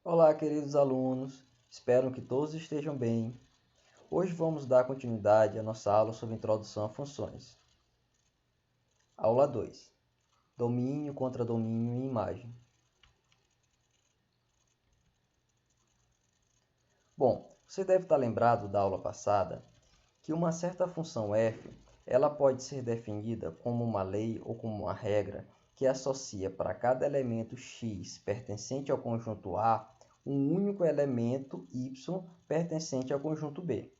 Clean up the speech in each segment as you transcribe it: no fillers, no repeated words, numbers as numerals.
Olá, queridos alunos, espero que todos estejam bem. Hoje vamos dar continuidade à nossa aula sobre introdução a funções. Aula 2: Domínio, contradomínio e imagem. Bom, você deve estar lembrado da aula passada que uma certa função f ela pode ser definida como uma lei ou como uma regra que associa para cada elemento x pertencente ao conjunto A um único elemento y pertencente ao conjunto B.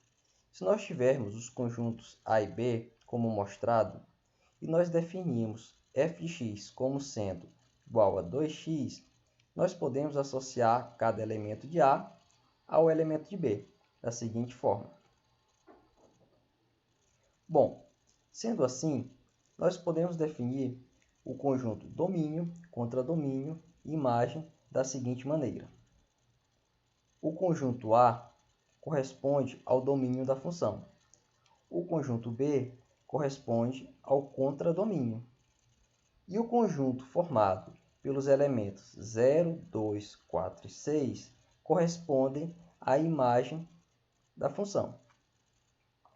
Se nós tivermos os conjuntos A e B, como mostrado, e nós definimos f de x como sendo igual a 2x, nós podemos associar cada elemento de A ao elemento de B, da seguinte forma. Bom, sendo assim, nós podemos definir o conjunto domínio, contradomínio e imagem da seguinte maneira. O conjunto A corresponde ao domínio da função. O conjunto B corresponde ao contradomínio. E o conjunto formado pelos elementos 0, 2, 4 e 6 correspondem à imagem da função.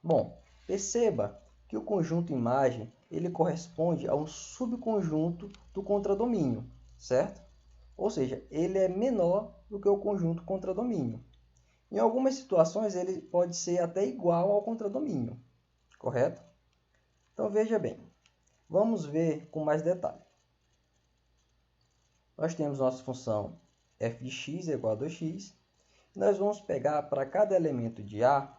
Bom, perceba que o conjunto imagem ele corresponde a um subconjunto do contradomínio, certo? Ou seja, ele é menor do que o conjunto contradomínio. Em algumas situações, ele pode ser até igual ao contradomínio, correto? Então, veja bem, vamos ver com mais detalhe. Nós temos nossa função f de x é igual a 2x. E nós vamos pegar para cada elemento de A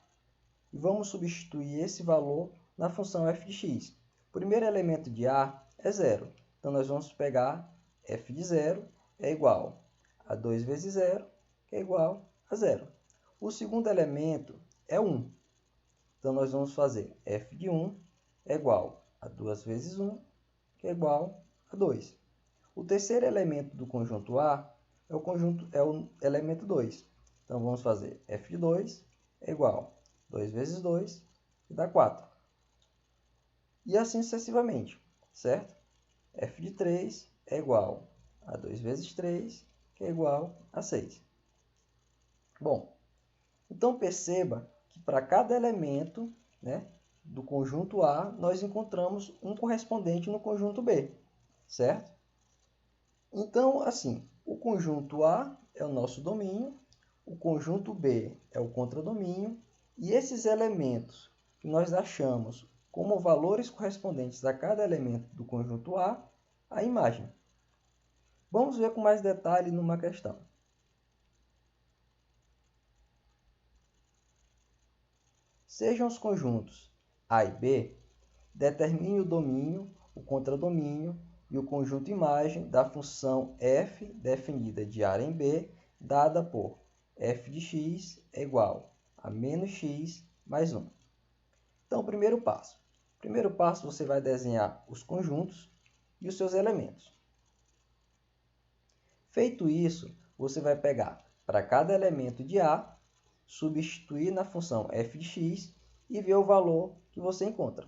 e vamos substituir esse valor na função f de x. O primeiro elemento de A é 0. Então, nós vamos pegar f de 0 é igual a 2 vezes 0, que é igual a 0. O segundo elemento é 1. Então, nós vamos fazer f de 1 é igual a 2 vezes 1, que é igual a 2. O terceiro elemento do conjunto A é o elemento 2. Então, vamos fazer f de 2 é igual a 2 vezes 2, que dá 4. E assim sucessivamente, certo? f de 3 é igual a 2 vezes 3, que é igual a 6. Bom, então perceba que para cada elemento, né, do conjunto A, nós encontramos um correspondente no conjunto B, certo? Então, assim, o conjunto A é o nosso domínio, o conjunto B é o contradomínio, e esses elementos que nós achamos como valores correspondentes a cada elemento do conjunto a imagem. Vamos ver com mais detalhe numa questão. Sejam os conjuntos A e B, determine o domínio, o contradomínio e o conjunto imagem da função f definida de A em B, dada por f de x é igual a menos x mais 1. Então, primeiro passo. Primeiro passo, você vai desenhar os conjuntos e os seus elementos. Feito isso, você vai pegar para cada elemento de A, substituir na função f de x e ver o valor que você encontra.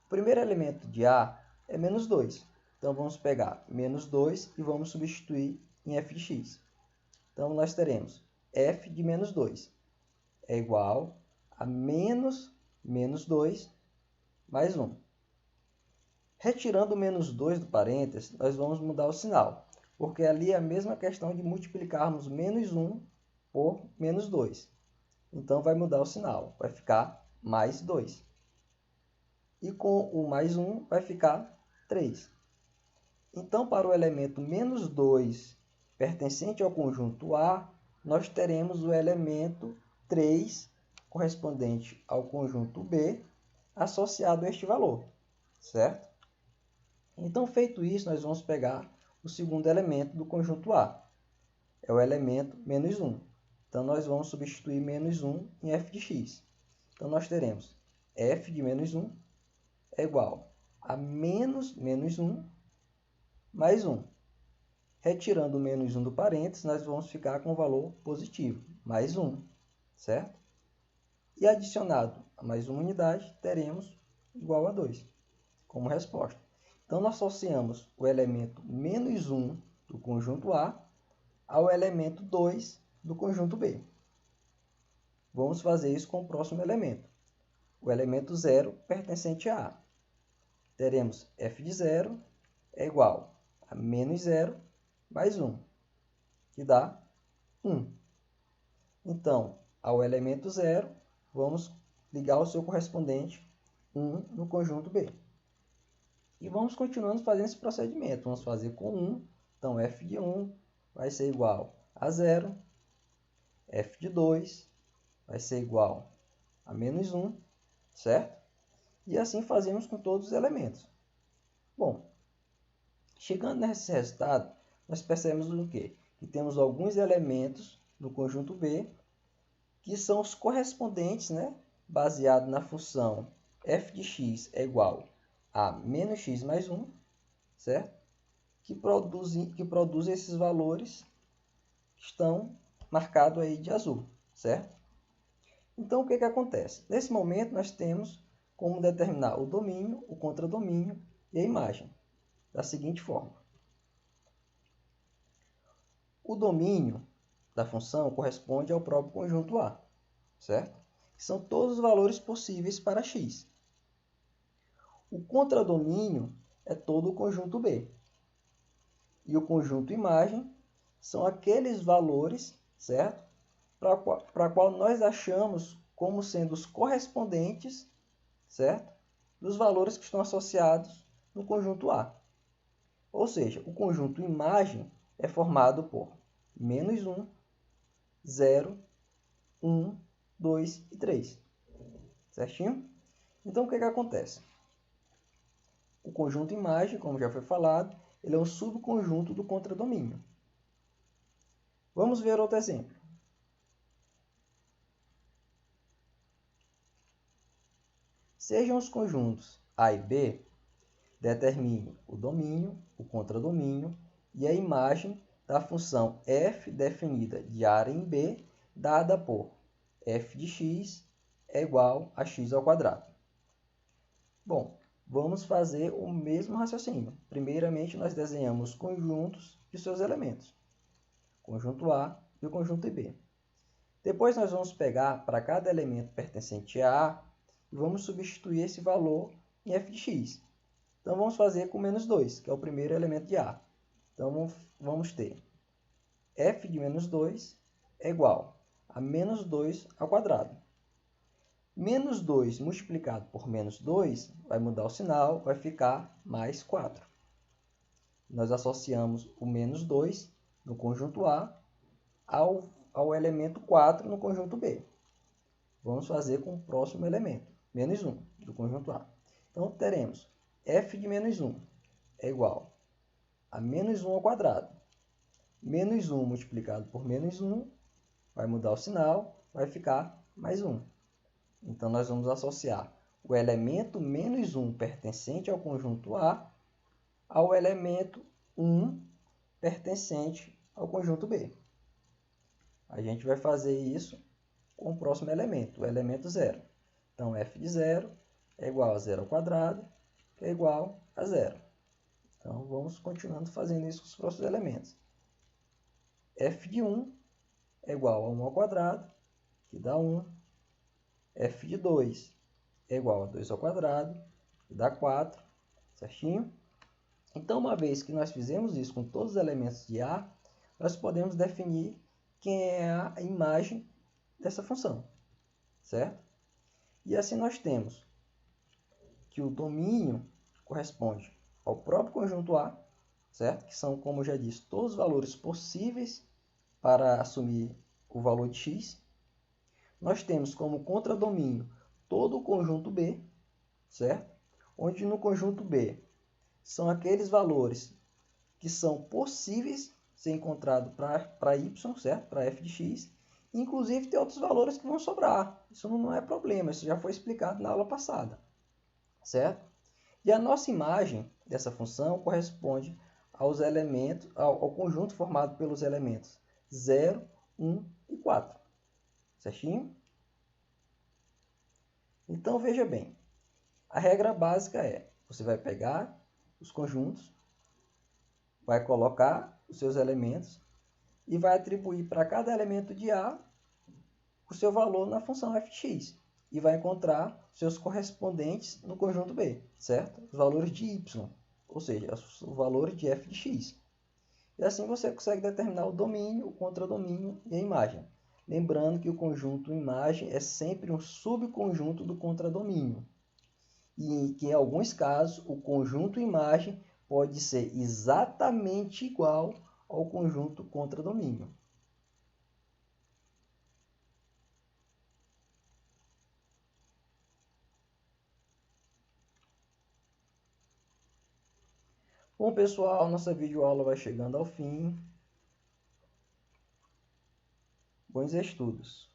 O primeiro elemento de A é menos 2. Então, vamos pegar menos 2 e vamos substituir em f de x. Então, nós teremos f de menos 2 é igual a menos 2 mais 1. Retirando o menos 2 do parênteses, nós vamos mudar o sinal, porque ali é a mesma questão de multiplicarmos menos 1 por menos 2. Então, vai mudar o sinal, vai ficar mais 2. E com o mais 1 vai ficar 3. Então, para o elemento menos 2 pertencente ao conjunto A, nós teremos o elemento 3 correspondente ao conjunto B associado a este valor, certo? Então, feito isso, nós vamos pegar o segundo elemento do conjunto A. É o elemento menos 1. Então, nós vamos substituir menos 1 em f de x. Então, nós teremos f de menos 1 é igual a menos 1 mais 1. Retirando o menos 1 do parênteses, nós vamos ficar com o valor positivo, mais 1, certo? E adicionado a mais uma unidade, teremos igual a 2 como resposta. Então, nós associamos o elemento menos 1 do conjunto A ao elemento 2 do conjunto B. Vamos fazer isso com o próximo elemento. O elemento 0 pertencente a A. Teremos f de 0 é igual a menos 0 mais 1, que dá 1. Então, ao elemento 0, vamos ligar o seu correspondente 1 no conjunto B. E vamos continuando fazendo esse procedimento. Vamos fazer com 1. Então, f de 1 vai ser igual a 0. F de 2 vai ser igual a menos 1, certo? E assim fazemos com todos os elementos. Bom, chegando nesse resultado, nós percebemos o quê? Que temos alguns elementos no conjunto B que são os correspondentes, né? Baseado na função f de x é igual a menos x mais 1, certo? Que produzem esses valores que estão marcados aí de azul, certo? Então, o que acontece? Nesse momento, nós temos como determinar o domínio, o contradomínio e a imagem, da seguinte forma. O domínio da função corresponde ao próprio conjunto A, certo? Que são todos os valores possíveis para x. O contradomínio é todo o conjunto B. E o conjunto imagem são aqueles valores, certo? Para qual nós achamos como sendo os correspondentes, certo? Dos valores que estão associados no conjunto A. Ou seja, o conjunto imagem é formado por menos 1, 0, 1, 2 e 3. Certinho? Então, o que acontece? O conjunto imagem, como já foi falado, ele é um subconjunto do contradomínio. Vamos ver outro exemplo. Sejam os conjuntos A e B, determine o domínio, o contradomínio e a imagem da função f definida de A em B, dada por f de x é igual a x ao quadrado. Bom, vamos fazer o mesmo raciocínio. Primeiramente, nós desenhamos os conjuntos de seus elementos. Conjunto A e o conjunto B. Depois nós vamos pegar para cada elemento pertencente a A e vamos substituir esse valor em f de x. Então, vamos fazer com menos 2, que é o primeiro elemento de A. Então, vamos ter f de menos 2 é igual a menos 2 ao quadrado. Menos 2 multiplicado por menos 2 vai mudar o sinal, vai ficar mais 4. Nós associamos o menos 2 no conjunto A ao elemento 4 no conjunto B. Vamos fazer com o próximo elemento, menos 1, do conjunto A. Então, teremos f de menos 1 é igual a menos 1 ao quadrado. Menos 1 multiplicado por menos 1 vai mudar o sinal, vai ficar mais 1. Então, nós vamos associar o elemento menos 1 pertencente ao conjunto A ao elemento 1 pertencente ao conjunto B. A gente vai fazer isso com o próximo elemento, o elemento 0. Então, f de 0 é igual a 0 ao quadrado, que é igual a 0. Então, vamos continuando fazendo isso com os próximos elementos. F de 1 é igual a 1 ao quadrado, que dá 1. F de 2 é igual a 2 ao quadrado, que dá 4, certinho? Então, uma vez que nós fizemos isso com todos os elementos de A, nós podemos definir quem é a imagem dessa função, certo? E assim nós temos que o domínio corresponde ao próprio conjunto A, certo? Que são, como eu já disse, todos os valores possíveis para assumir o valor de x. Nós temos como contradomínio todo o conjunto B, certo? Onde no conjunto B são aqueles valores que são possíveis ser encontrados para y, certo? Para f de x. Inclusive, tem outros valores que vão sobrar. Isso não é problema, isso já foi explicado na aula passada, certo? E a nossa imagem dessa função corresponde aos elementos, ao conjunto formado pelos elementos 0, 1 e 4. Certinho? Então, veja bem. A regra básica é, você vai pegar os conjuntos, vai colocar os seus elementos, e vai atribuir para cada elemento de A o seu valor na função f de x e vai encontrar seus correspondentes no conjunto B, certo? Os valores de y, ou seja, os valores de f de x. E assim você consegue determinar o domínio, o contradomínio e a imagem. Lembrando que o conjunto imagem é sempre um subconjunto do contradomínio. E que em alguns casos o conjunto imagem pode ser exatamente igual ao conjunto contradomínio. Bom, pessoal, nossa videoaula vai chegando ao fim. Bons estudos!